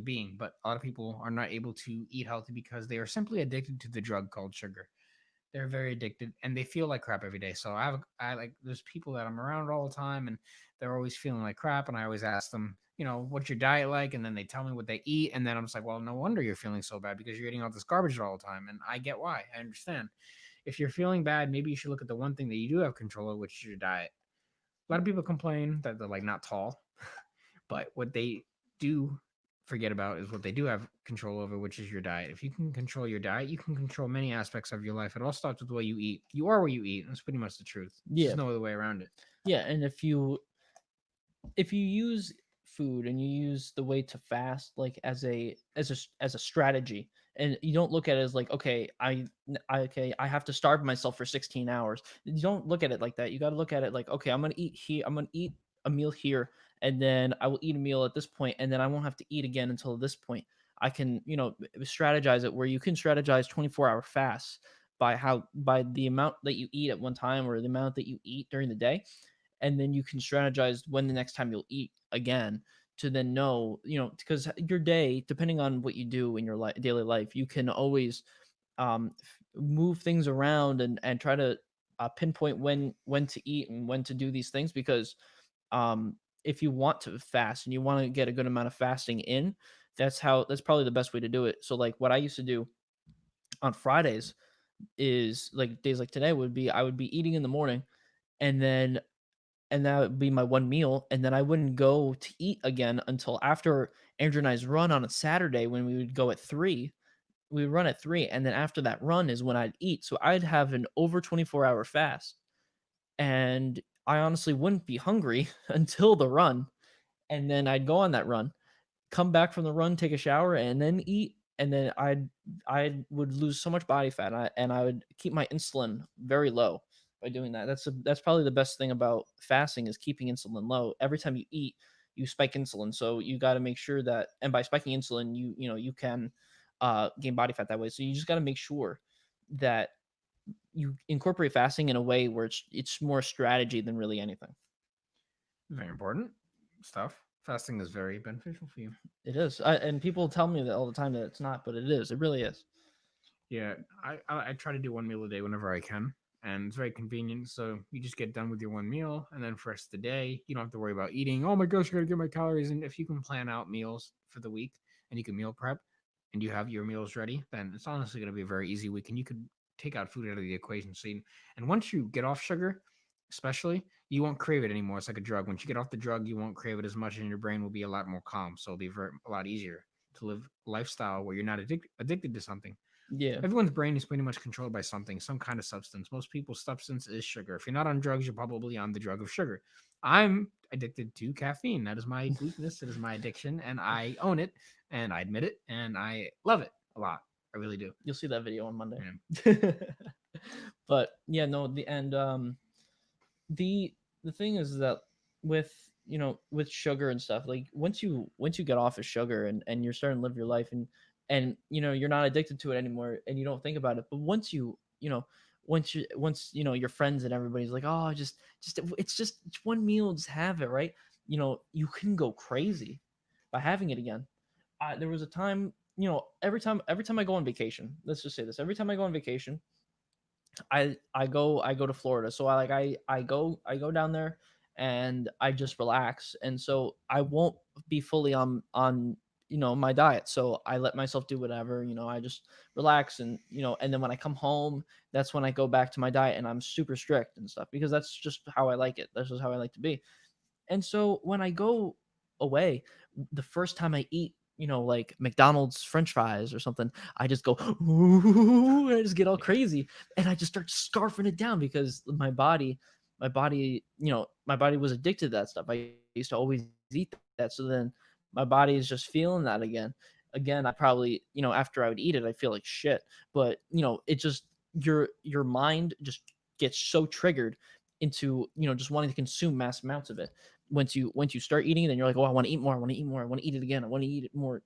being. But a lot of people are not able to eat healthy because they are simply addicted to the drug called sugar. They're very addicted and they feel like crap every day. So I like there's people that I'm around all the time and they're always feeling like crap. And I always ask them, what's your diet like? And then they tell me what they eat. And then I'm just like, well, no wonder you're feeling so bad because you're eating all this garbage all the time. And I get why. I understand. If you're feeling bad, maybe you should look at the one thing that you do have control of, which is your diet. A lot of people complain that they're like not tall, but what they do forget about is what they do have control over, which is your diet. If you can control your diet, you can control many aspects of your life. It all starts with the way you eat. You are what you eat. That's pretty much the truth. There's Yeah. just no other way around it. Yeah, and if you use food and you use the way to fast like as a strategy, and you don't look at it as like, okay, I have to starve myself for 16 hours. You don't look at it like that. You got to look at it like, okay, I'm going to eat here, I'm going to eat a meal here, and then I will eat a meal at this point, and then I won't have to eat again until this point. I can, strategize it where you can strategize 24-hour fasts by the amount that you eat at one time or the amount that you eat during the day, and then you can strategize when the next time you'll eat again, to then know, because your day, depending on what you do in your daily life, you can always move things around and try to pinpoint when to eat and when to do these things, because if you want to fast and you want to get a good amount of fasting in, that's probably the best way to do it. So like what I used to do on Fridays is, like days like today, would be I would be eating in the morning, and then and that would be my one meal, and then I wouldn't go to eat again until after Andrew and I's run on a Saturday, when we would go at 3. We would run at 3, and then after that run is when I'd eat. So I'd have an over 24-hour fast, and I honestly wouldn't be hungry until the run, and then I'd go on that run, come back from the run, take a shower, and then eat, and then I would lose so much body fat, and I would keep my insulin very low by doing that. That's probably the best thing about fasting, is keeping insulin low. Every time you eat, you spike insulin, so you got to make sure that, and by spiking insulin, you can gain body fat that way. So you just got to make sure that you incorporate fasting in a way where it's more strategy than really anything. Very important stuff. Fasting is very beneficial for you. It is, and people tell me that all the time that it's not, but it is. It really is. Yeah, I try to do one meal a day whenever I can, and it's very convenient. So you just get done with your one meal, and then for the rest of the day, you don't have to worry about eating. Oh my gosh, I gotta get my calories. And if you can plan out meals for the week and you can meal prep, and you have your meals ready, then it's honestly gonna be a very easy week, and you could take out food out of the equation. So, and once you get off sugar, especially, you won't crave it anymore. It's like a drug. Once you get off the drug, you won't crave it as much, and your brain will be a lot more calm. So it'll be a lot easier to live a lifestyle where you're not addicted to something. Yeah. Everyone's brain is pretty much controlled by something, some kind of substance. Most people's substance is sugar. If you're not on drugs, you're probably on the drug of sugar. I'm addicted to caffeine. That is my weakness. It is my addiction, and I own it, and I admit it, and I love it a lot. I really do. You'll see that video on Monday. Yeah. But yeah, no, the thing is that with with sugar and stuff, like once you get off of sugar and you're starting to live your life, and you're not addicted to it anymore, and you don't think about it, but once your friends and everybody's like, oh, it's one meal, just have it, right? You can go crazy by having it again. There was a time, every time I go on vacation, let's just say this, every time I go on vacation, I go to Florida. So I go down there, and I just relax. And so I won't be fully on my diet. So I let myself do whatever, I just relax, and then when I come home, that's when I go back to my diet, and I'm super strict and stuff, because that's just how I like it. That's just how I like to be. And so when I go away, the first time I eat, like McDonald's French fries or something, I just go, ooh, and I just get all crazy, and I just start scarfing it down, because my body was addicted to that stuff. I used to always eat that. So then my body is just feeling that again. Again, I probably, after I would eat it, I feel like shit. But it just, your mind just gets so triggered into just wanting to consume mass amounts of it. Once you start eating, then you're like, oh, I want to eat more, I want to eat more, I want to eat it again, I want to eat it more,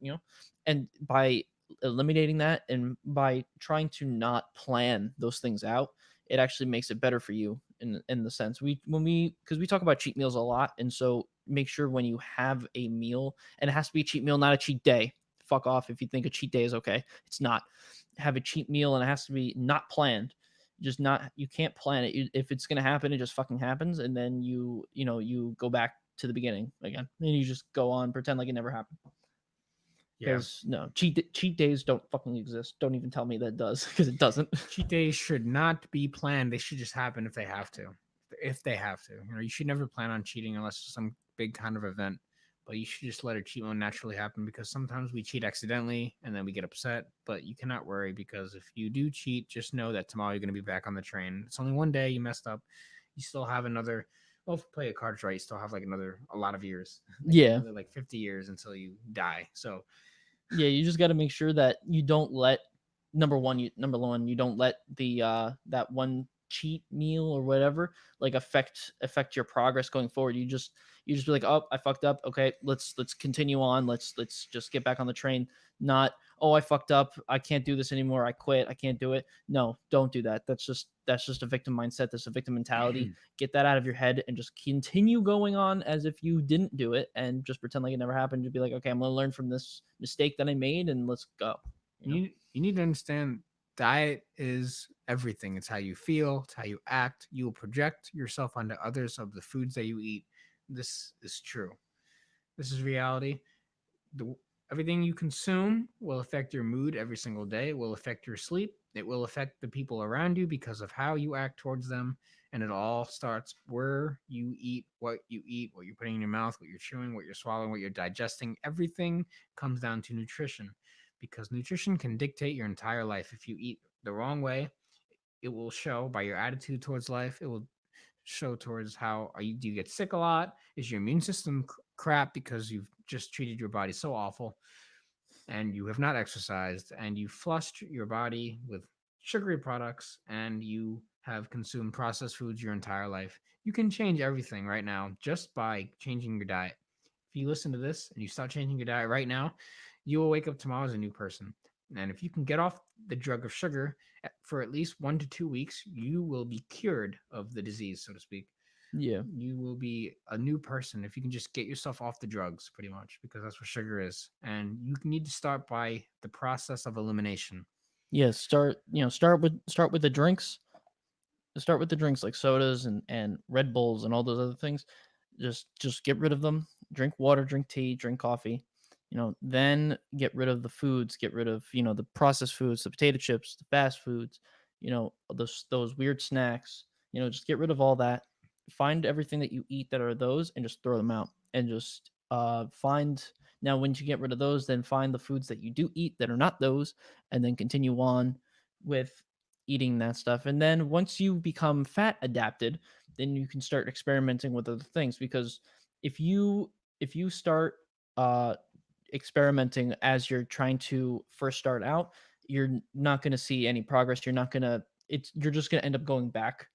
and by eliminating that, and by trying to not plan those things out, it actually makes it better for you, in the sense, because we talk about cheat meals a lot. And so make sure when you have a meal, and it has to be a cheat meal, not a cheat day. Fuck off if you think a cheat day is okay. It's not. Have a cheat meal, and it has to be not planned, just not, you can't plan it. If it's gonna happen, it just fucking happens, and then you go back to the beginning again, and you just go on, pretend like it never happened. Yeah. Because no, cheat days don't fucking exist. Don't even tell me that does, because it doesn't. Cheat days should not be planned. They should just happen if they have to. If they have to. You should never plan on cheating unless it's some big kind of event. But you should just let a cheat mode naturally happen, because sometimes we cheat accidentally and then we get upset. But you cannot worry, because if you do cheat, just know that tomorrow you're going to be back on the train. It's only one day you messed up. You still have another. Well, if you play a cards right, you still have like a lot of years. Yeah, Like 50 years until you die. So yeah. You just got to make sure that you don't let number one, you don't let the that one cheat meal or whatever like affect your progress going forward. You just be like, oh, I fucked up. Okay, let's continue on. Let's just get back on the train. Not, oh, I fucked up. I can't do this anymore. I quit. I can't do it. No, don't do that. That's just a victim mindset. That's a victim mentality. Get that out of your head and just continue going on as if you didn't do it, and just pretend like it never happened. Just be like, okay, I'm gonna learn from this mistake that I made, and let's go. you need to understand, diet is everything. It's how you feel, it's how you act. You will project yourself onto others of the foods that you eat. This is true. This is reality. The, everything you consume will affect your mood every single day. It will affect your sleep. It will affect the people around you because of how you act towards them. And it all starts where you eat, what you're putting in your mouth, what you're chewing, what you're swallowing, what you're digesting. Everything comes down to nutrition, because nutrition can dictate your entire life. If you eat the wrong way, it will show by your attitude towards life. It will show towards how do you get sick a lot? Is your immune system crap because you've just treated your body so awful, and you have not exercised, and you flushed your body with sugary products, and you have consumed processed foods your entire life. You can change everything right now just by changing your diet. If you listen to this and you start changing your diet right now, you will wake up tomorrow as a new person. And if you can get off the drug of sugar for at least 1 to 2 weeks, you will be cured of the disease, so to speak. Yeah. You will be a new person if you can just get yourself off the drugs, pretty much, because that's what sugar is. And you need to start by the process of elimination. Yeah, start with the drinks. Start with the drinks like sodas and Red Bulls and all those other things. Just get rid of them. Drink water, drink tea, drink coffee. Then get rid of the foods, get rid of, the processed foods, the potato chips, the fast foods, those weird snacks. Just get rid of all that. Find everything that you eat that are those and just throw them out. And just find now, once you get rid of those, then find the foods that you do eat that are not those, and then continue on with eating that stuff. And then once you become fat adapted, then you can start experimenting with other things. Because if you start uh experimenting as you're trying to first start out, you're not going to see any progress. You're just going to end up going back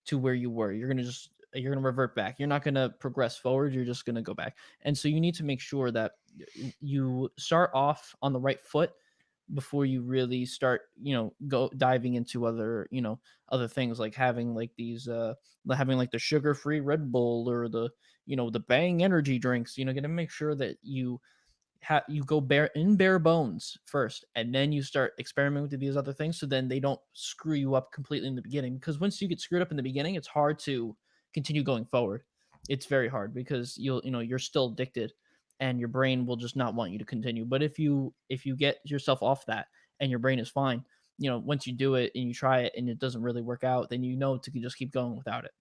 to where you were. You're going to revert back. You're not going to progress forward. You're just going to go back. And so you need to make sure that you start off on the right foot before you really start, go diving into other things, like having like the sugar-free Red Bull, or the Bang energy drinks. Gonna make sure that you go bare bones first, and then you start experimenting with these other things, so then they don't screw you up completely in the beginning. Because once you get screwed up in the beginning, it's hard to continue going forward. It's very hard, because you're still addicted, and your brain will just not want you to continue. But if you get yourself off that, and your brain is fine, once you do it and you try it and it doesn't really work out, then to just keep going without it.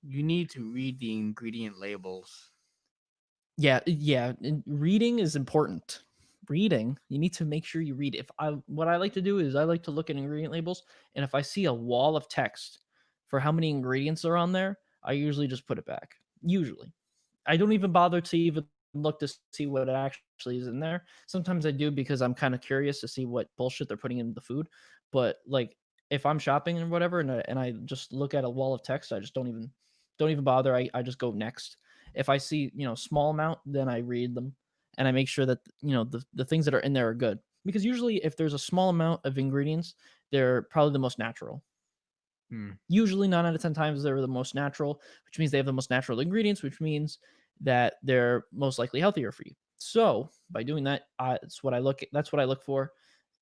You need to read the ingredient labels. Yeah, yeah, and reading is important. Reading, you need to make sure you read. What I like to do is I like to look at ingredient labels, and if I see a wall of text for how many ingredients are on there, I usually just put it back. Usually. I don't even bother to even look to see what actually is in there. Sometimes I do, because I'm kind of curious to see what bullshit they're putting in the food. But like, if I'm shopping and whatever, and I just look at a wall of text, I just don't even bother. I just go next. If I see, small amount, then I read them, and I make sure that, the things that are in there are good. Because usually if there's a small amount of ingredients, they're probably the most natural. Hmm. Usually 9 out of 10 times they're the most natural, which means they have the most natural ingredients, which means that they're most likely healthier for you. So by doing that, that's what I look for.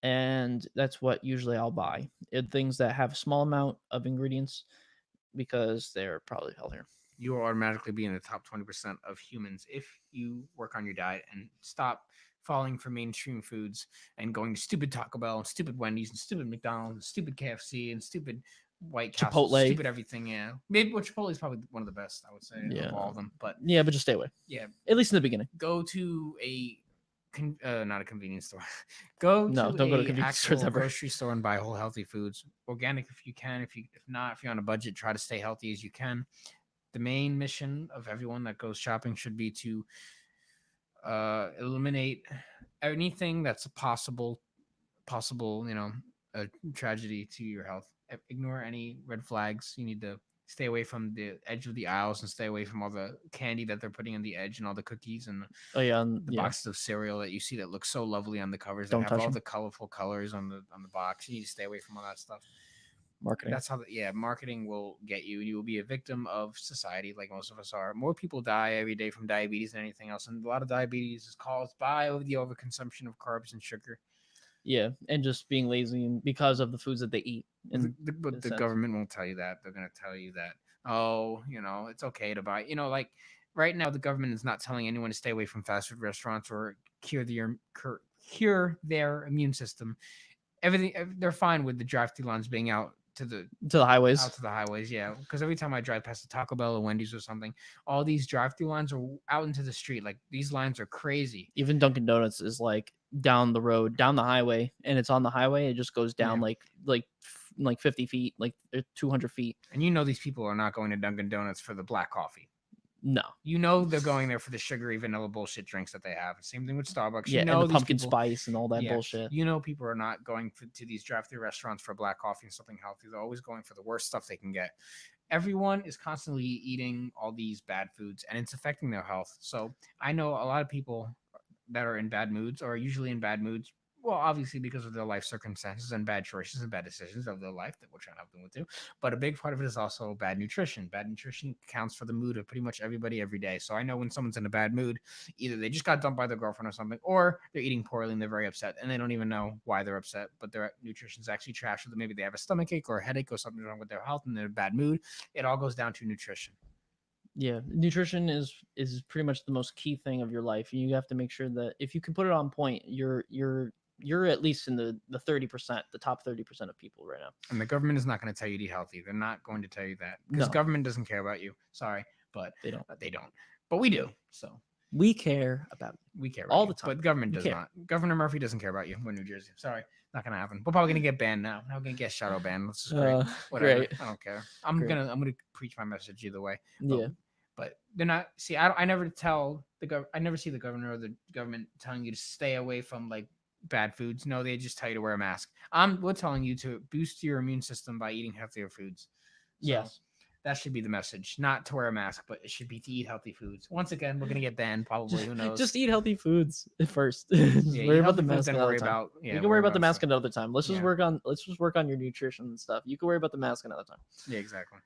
and that's what usually I'll buy. Things that have a small amount of ingredients because they're probably healthier. You will automatically be in the top 20% of humans if you work on your diet and stop falling for mainstream foods and going to stupid Taco Bell and stupid Wendy's and stupid McDonald's and stupid KFC and stupid White Castle, Chipotle. stupid everything. Yeah, maybe well, Chipotle is probably one of the best, I would say, Yeah. of all of them. But Yeah, but just stay away. yeah, At least in the beginning. go to a not a convenience store. Go No, to don't go to a convenience stores actual ever. grocery store and buy whole healthy foods, organic if you can. If not, if you're on a budget, try to stay healthy as you can. The main mission of everyone that goes shopping should be to eliminate anything that's a possible a tragedy to your health. Ignore any red flags. You need to stay away from the edge of the aisles and stay away from all the candy that they're putting on the edge and all the cookies and Oh yeah, the boxes of cereal that you see that look so lovely on the covers that Don't have touch all 'em. the colorful colors on the box. You need to stay away from all that stuff. Marketing. That's how marketing will get you. You will be a victim of society, like most of us are. More people die every day from diabetes than anything else, and a lot of diabetes is caused by the overconsumption of carbs and sugar. Yeah, and just being lazy and because of the foods that they eat. But the government won't tell you that. They're going to tell you that, oh, it's okay to buy. Like right now, the government is not telling anyone to stay away from fast food restaurants or cure their immune system. Everything, they're fine with the drive-through lines being out to the highways. Yeah, because every time I drive past a Taco Bell or Wendy's or something, all these drive-through lines are out into the street. Like these lines are crazy. Even Dunkin' Donuts is like down the road, down the highway, and it's on the highway. It just goes down like 50 feet, like 200 feet. And these people are not going to Dunkin' Donuts for the black coffee. No. They're going there for the sugary vanilla bullshit drinks that they have. Same thing with Starbucks. Yeah, and the pumpkin spice and all that bullshit. People are not going to these drive-through restaurants for black coffee and something healthy. They're always going for the worst stuff they can get. Everyone is constantly eating all these bad foods, and it's affecting their health. So I know a lot of people that are in bad moods or are usually in bad moods. Well, obviously because of their life circumstances and bad choices and bad decisions of their life that we're trying to help them with too. But a big part of it is also bad nutrition. Bad nutrition counts for the mood of pretty much everybody every day. So I know when someone's in a bad mood, either they just got dumped by their girlfriend or something, or they're eating poorly and they're very upset and they don't even know why they're upset, but their nutrition's actually trash. Or maybe they have a stomach ache or a headache or something wrong with their health and they're in a bad mood. It all goes down to nutrition. Yeah, nutrition is pretty much the most key thing of your life. You have to make sure that if you can put it on point, you're at least in the 30%, the top 30% of people right now. And the government is not going to tell you to eat healthy. They're not going to tell you that because government doesn't care about you. Sorry, but they don't. But we do. So we care about all the time. But government does not. Governor Murphy doesn't care about you. We're in New Jersey. Sorry, not going to happen. We're probably going to get banned now. Now we're going to get shadow banned. This is great. Whatever. Great. I don't care. I'm gonna preach my message either way. But they're not. See, I never tell I never see the governor or the government telling you to stay away from like bad foods. No, they just tell you to wear a mask. We're telling you to boost your immune system by eating healthier foods. So yes, that should be the message. Not to wear a mask, but it should be to eat healthy foods. Once again, we're gonna get banned probably. Who knows? Just eat healthy foods first. Worry about the mask another time. You can worry about the mask another time. Let's just work on your nutrition and stuff. You can worry about the mask another time. Yeah, exactly.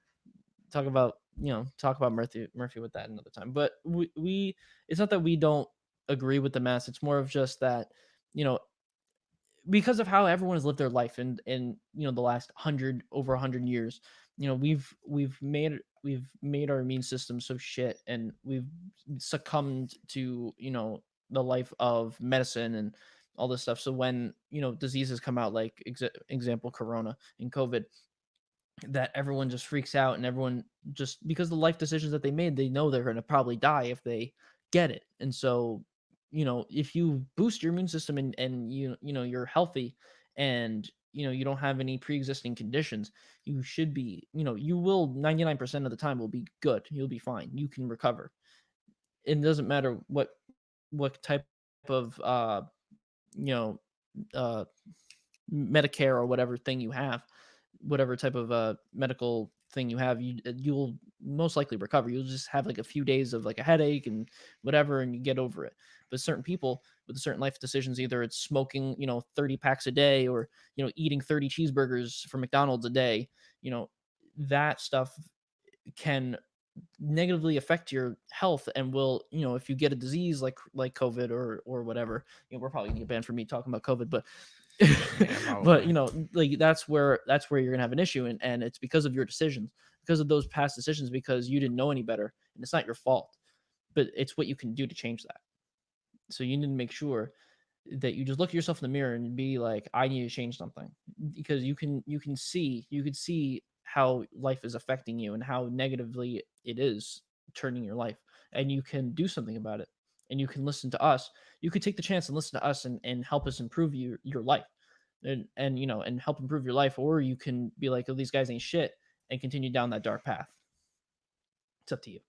Talk about Murphy with that another time. But we it's not that we don't agree with the mask. It's more of just that because of how everyone has lived their life in the last over 100 years. We've made our immune system so shit, and we've succumbed to the life of medicine and all this stuff. So when diseases come out, like example Corona and COVID, that everyone just freaks out, and everyone just because the life decisions that they made, they know they're going to probably die if they get it. And so if you boost your immune system and you're healthy and you don't have any pre-existing conditions, you should be you will 99% of the time will be good. You'll be fine. You can recover. It doesn't matter what type of Medicare or whatever thing you have, whatever type of medical thing you have, you'll most likely recover. You'll just have like a few days of like a headache and whatever, and you get over it. But certain people with certain life decisions, either it's smoking 30 packs a day, or eating 30 cheeseburgers from McDonald's a day, that stuff can negatively affect your health and will if you get a disease like COVID or whatever, we're probably gonna get banned for me talking about COVID, but Yeah, But probably. you know, like that's where you're gonna have an issue, and it's because of your decisions, because of those past decisions, because you didn't know any better, and it's not your fault, but it's what you can do to change that. So you need to make sure that you just look at yourself in the mirror and be like, I need to change something, because you can see how life is affecting you and how negatively it is turning your life, and you can do something about it, and you can listen to us. You could take the chance and listen to us, and help us improve your life, and and help improve your life, or you can be like, oh, these guys ain't shit, and continue down that dark path. It's up to you.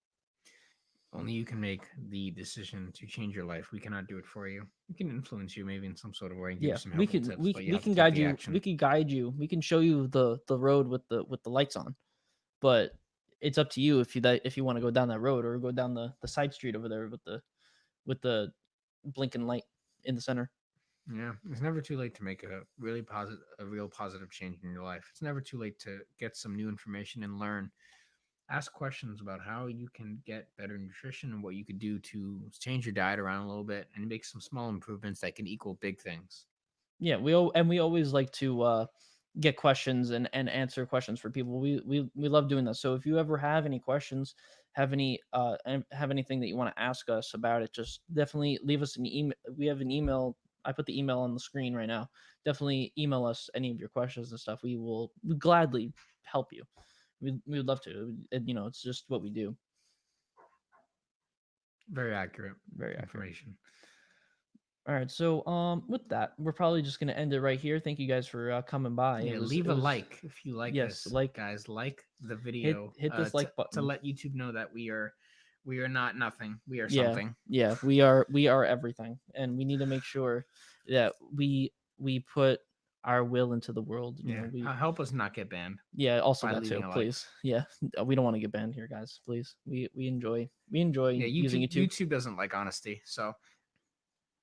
Only you can make the decision to change your life. We cannot do it for you. We can influence you maybe in some sort of way and give you Yeah, some we helpful can tips, we but you we have to can take guide the you. We action. can guide you. We can show you the road with the lights on, but it's up to you if you want to go down that road, or go down the side street over there with the blinking light in the center. Yeah, it's never too late to make a real positive change in your life. It's never too late to get some new information and learn. Ask questions about how you can get better nutrition and what you could do to change your diet around a little bit and make some small improvements that can equal big things. Yeah, we always like to get questions and answer questions for people. We love doing that. So if you ever have any questions, have anything that you want to ask us about it, just definitely leave us an email. We have an email. I put the email on the screen right now. Definitely email us any of your questions and stuff. We will gladly help you. We would love to. It's just what we do. Very accurate Very accurate. information. All right, so with that, we're probably just gonna end it right here. Thank you guys for coming by. Yeah, It leave a was like if you like yes, this, like guys. Like the hit video hit this like to button. let YouTube know that we are not nothing. We are Yeah, something. yeah, we are everything, and we need to make sure that we put our will into the world. Yeah, help us not get banned Yeah, also by that too, leaving a like. please. Yeah, we don't want to get banned here, guys. Please, we enjoy Yeah, using YouTube. YouTube doesn't like honesty, so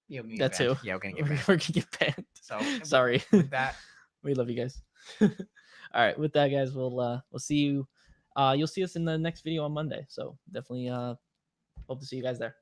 yeah, we're gonna get That banned. too. Yeah, we're gonna get We're banned. gonna get banned. So Sorry. with that, We love you guys. All right, with that, guys, we'll see you. You'll see us in the next video on Monday. So definitely hope to see you guys there.